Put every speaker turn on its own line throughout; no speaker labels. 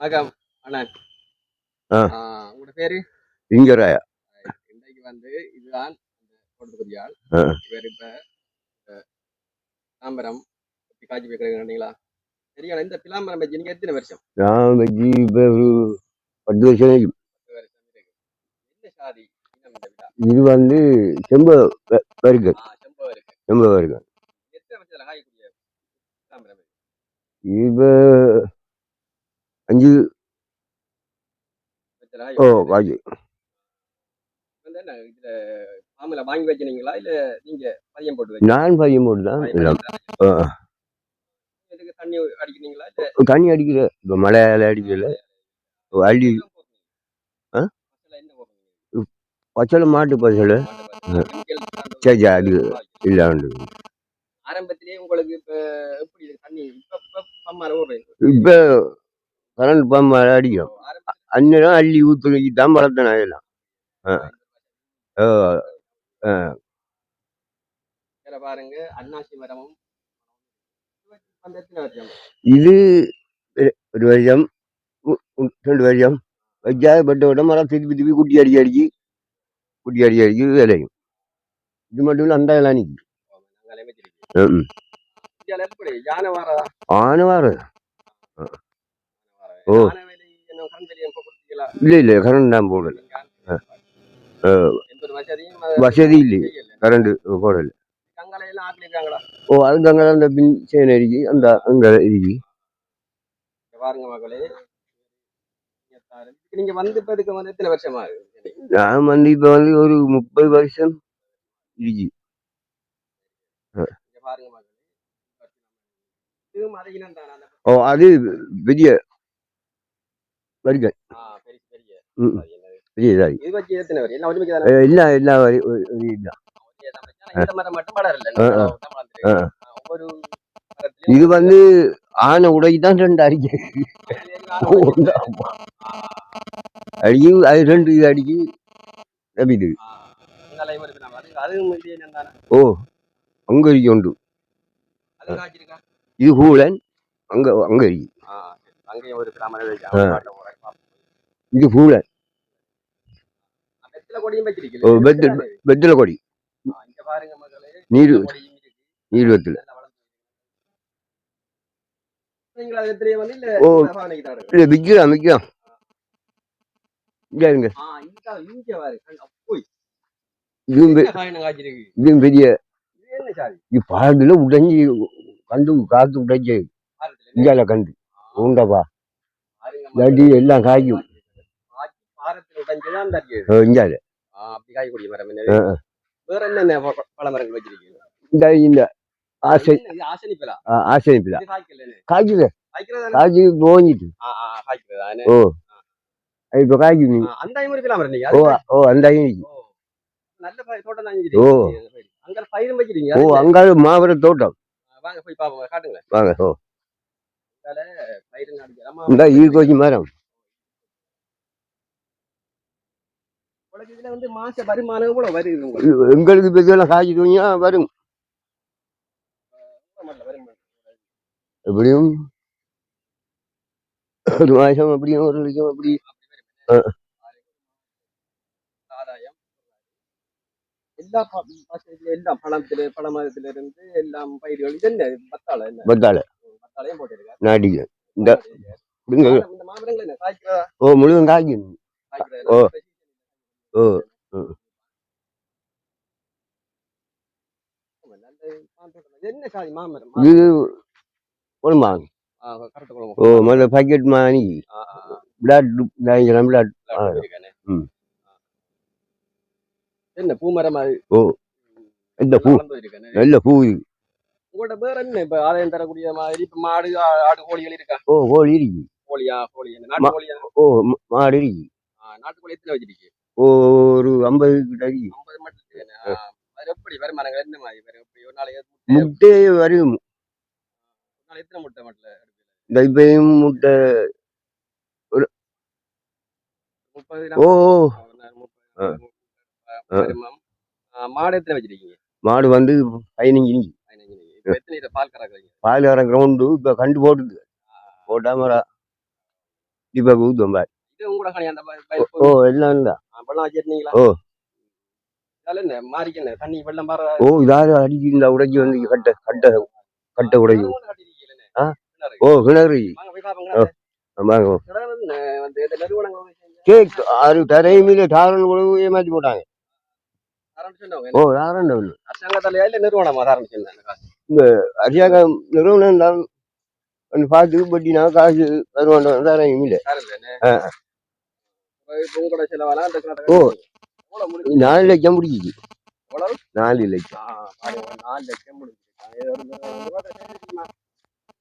வணக்கம் அண்ணன்.
ஆ,
உங்களோட பேரு?
இங்கராயா.
இன்னைக்கு இதுதான் தோட்டத்துக்குரிய ஆள்.
ஆ,
இவர் இப்ப பிளாம்பரம் காய்ச்சி வைக்கிறீங்களா? சரியா? இந்த பிளாம்பரம் வச்சு நீங்க எத்தனை வருஷம்?
நான் வச்சு இப்போ ஒரு 10 வருஷம் ஆகும்.
10 வருஷம் இருக்கு. என்ன சாதி இனம் இந்த விழா?
இது செம்ப வருங்க.
செம்பகம் இருக்கு.
செம்ப வருங்க.
எத்தனை வருஷத்துல காய்க்கக்கூடிய பிளாம்பரம்?
இப்போ 5 காய்ச்சி.
என்ன இதுல மாமூல வாங்கி வச்சினீங்களா இல்ல நீங்க பையன் போட்டு?
நான் பையன் போட்டு தான் எல்லாம்.
இதுக்கு தண்ணி அடிக்கிறீங்களா இல்ல?
தண்ணி அடிக்கல, இப்போ மழையால அடிக்கல. அள்ளி பச்சளை மாட்டு பச்சளை. சரி அது இல்லாண்டு.
ஆரம்பத்திலேயே உங்களுக்கு இப்ப எப்படி தண்ணி பம்மார ஓடுறேன்?
இப்போ கரண்ட் பம்ப் அடிக்கும். அந்நேரம் அள்ளி ஊற்றி தான் வளர்த்தேன் அதெல்லாம்.
பாருங்க அன்னாசி மரமும்
இது 1 வருஷம் 2 வருஷம் வச்சா பட்ட விட மரம் திருப்பி குட்டி அடிக்கி விளையும். இது மட்டும் இல்லை, அந்த இலை நிற்கி ஆன வாரம். ஓ இல்லை கரண்ட் தான் போடல. வசதி இல்லை, கரண்ட் போடல. ஓ அது அங்கே அந்த பின் சேனை இருக்கு, அந்த அங்கே இருக்கு.
பாருங்க மகளே, நீங்க இப்ப எத்தனை வருஷமா?
நான் இப்ப ஒரு 30 வருஷம் இருக்கு.
பாருங்க மகளே,
ஓ அது பெரிய வருகை. பெரிய இல்ல இல்ல இது ஆனை உடைக்குதான் 2 அடிக்கு அடிக்கும். அது 2 அடிக்கு தப்பிது. ஓ அங்க இருக்கு உண்டு. இது கூலன் அங்க அங்க இருக்கு. இது கூலன். வெத்தில கொடி நீர் வெத்தில. ஓ விற்கலாம் விற்கலாம். இதுவும் பெரிய பாடல உடைஞ்சி கண்டு காத்து உடைஞ்சு இங்கால கண்டு உண்டப்பா லடி எல்லாம் காய்க்கும். இங்கால இந்த ஆசனிப்பில காய்க்குது காய்ச்சி போஞ்சிட்டு. ஓ இப்ப காய்க்கும். ஓ ஓ அந்த ஓ ஓ அங்க மாவர தோட்டம். வாங்க. ஓ இந்த ஈர்க்கோச்சி மரம் எங்களுக்கு பெரியெல்லாம் காய்ச்சி தூங்கியா வரும். எப்படியும் 1 மாசம் எப்படியும் 1 லட்சம் அப்படி.
எல்லா பழமரத்துல இருந்து எல்லாம் பயிர்கள். இது என்ன
பத்தாளை நாடிக்கு இந்த ஓ முழுவதும் காய்க்கும். ஓ ஓ இது கொழும்பா. ஓ மொதல் பாக்கெட் மாணி பிளாட் பிளாட்.
என்ன பூமரம்?
ஓ இந்த பூ நல்ல பூ.
உங்களோட பேர் என்ன? இப்ப ஆதாயம் தரக்கூடிய மாதிரி இப்ப மாடு ஆடு கோழிகள் இருக்கா?
ஓ கோழி இருக்கு.
கோழியா? கோழி நாட்டு கோழியா?
ஓ மாடு இருக்கு.
நாட்டுக்கோழி எத்தனை வச்சிருக்கீங்க?
ஒரு 50 கிட்ட இருக்கு.
50 மட்டும். அது எப்படி வருமானங்கள் என்ன மாதிரி வரும்? ஒரு நாளைக்கு
முட்டை வரும்.
எத்தனை முட்டை மட்டும்?
இந்த இப்பயும் முட்டை ஒரு
30. ஓ மாடு எத்தனை வச்சிருக்கீங்க?
மாடு 15 இருக்கு.
எத்தனை பால் கறக்குறீங்க?
பால் கறக்குற உண்டு. இப்ப கண்டு போட்டுது போட்டாமரா தீபக் ஊத்துவோம் பாரு.
இது உங்களோட கணி அந்த
ஓ எல்லாம் தான்.
வெள்ளம் வச்சிருந்தீங்களா?
ஓ
அதனால என்ன மாறிக்கு என்ன தண்ணி வெள்ளம் மாற
ஓ இதாவது அடிச்சு உடைச்சி வந்து கட்ட கட்ட கட்ட உடைக்கும். ஆ ஓ கிணறு.
வாங்க போய் பாப்போங்க.
ஓ ஆமாங்க.
வந்து இந்த நிறுவனங்கள்
கேக் ஆறு தரையுமே டாரன் உழவு ஏமாற்றி போட்டாங்க.
ஆரம்பிச்சுட்டாங்க.
ஓ யாரும்
அரசாங்கத்தாலயா இல்ல நிறுவனமா ஆரம்பிச்சிருந்தாங்க?
அரியாகம் நிறுவனம் தான் பார்த்து பட்டினா காசு வருவாண்ட தரையும் இல்லை.
உங்களோட செலவால அந்த
ஓ 4 லட்சம் முடிஞ்சிச்சு. 4 லட்சம்.
4 லட்சம் முடிஞ்சிருக்கு.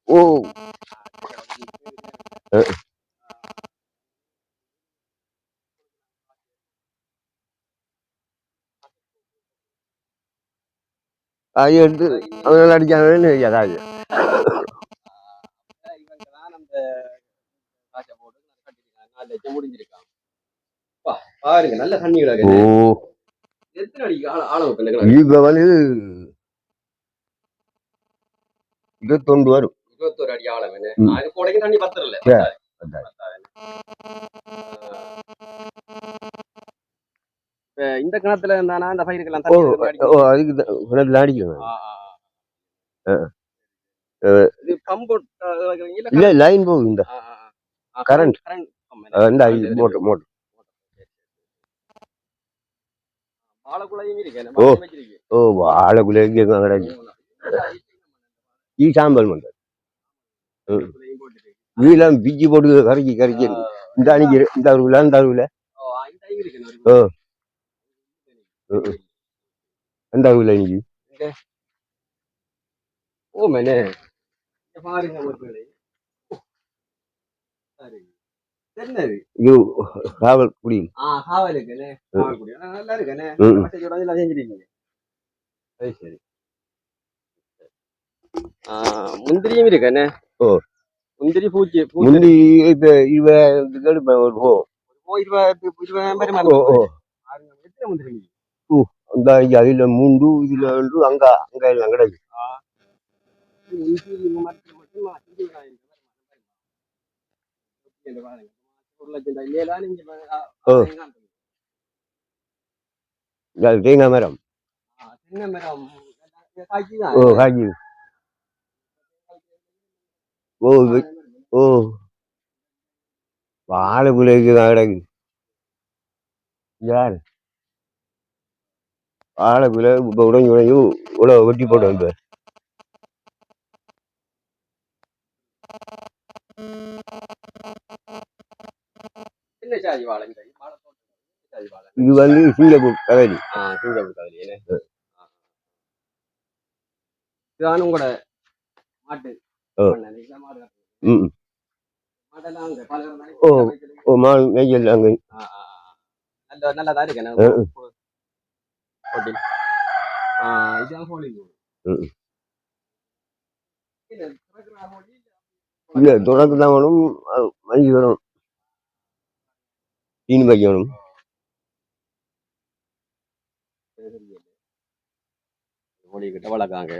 ஓ அது எடுத்து அவங்க அடிச்சாங்கன்னு ஏதாவது
இவங்கதான் அந்த காசை போட்டு கட்டிருக்காங்க. 4 லட்சம் முடிஞ்சிருக்காங்க. பாருங்க நல்ல தண்ணி கிடக்கு.
ஓ
எத்தனை அடிக்கு ஆழம் இப்ப
இப்ப வந்து 21 வரும்.
21 அடி ஆழம் என்ன? அது கூடக்கு தண்ணி பத்தல. இந்த கிணத்துல இருந்தானா அந்த பயிருக்கெல்லாம்
ஓ அதுக்கு கிணத்துல அடிக்கணும்.
இது பம்பு
இல்ல லைன் போகும். இந்த கரண்ட் இந்த மோட்டர் மோட்டர்
ஆளக்குள்ளையும் இருக்கு.
ஓ ஆளக்குள்ள எங்க கிடையாது. சாம்பல் மண்டல் வீலாம் பிஜி போட்டு கரைக்கி கரைக்கி இந்த அணிக்கு இந்த அருவில இந்த அருவில அந்த அருவில அணிக்கு
ஓ மேனே பாருங்க மக்களே.
இது காவல் குடி.
காவலுக்கு நல்லா இருக்குண்ணே. சரி முந்திரியும் இருக்குண்ணே. ஓ முந்திரி பூச்சி முந்திரி
இப்ப 20 அந்த அதுல 3 இதுல 2 அங்க அங்க எல்லாம் கிடையாது. தேங்காய் மரம். ஓ காய்ச்சி. ஓ ஓ வாழைக்குலைக்கு கிடக்கு. யார் வாழைக்குலை இப்ப உடஞ்சி உடஞ்சி இவ்வளவு வெட்டி போட்டு வந்து இது வந்து சிங்கப்பூர் கதலி.
சிங்கப்பூர் கதலி இதுதான் உங்களோட மாட்டு.
ஓ மாடு மேய்ச்சல் அங்கே
நல்லதா இருக்கு.
இல்ல தொடக்கு தான் வேணும். மஞ்சள் வேணும். தீனி வைக்கணும்.
கிட்ட வளர்க்காங்க.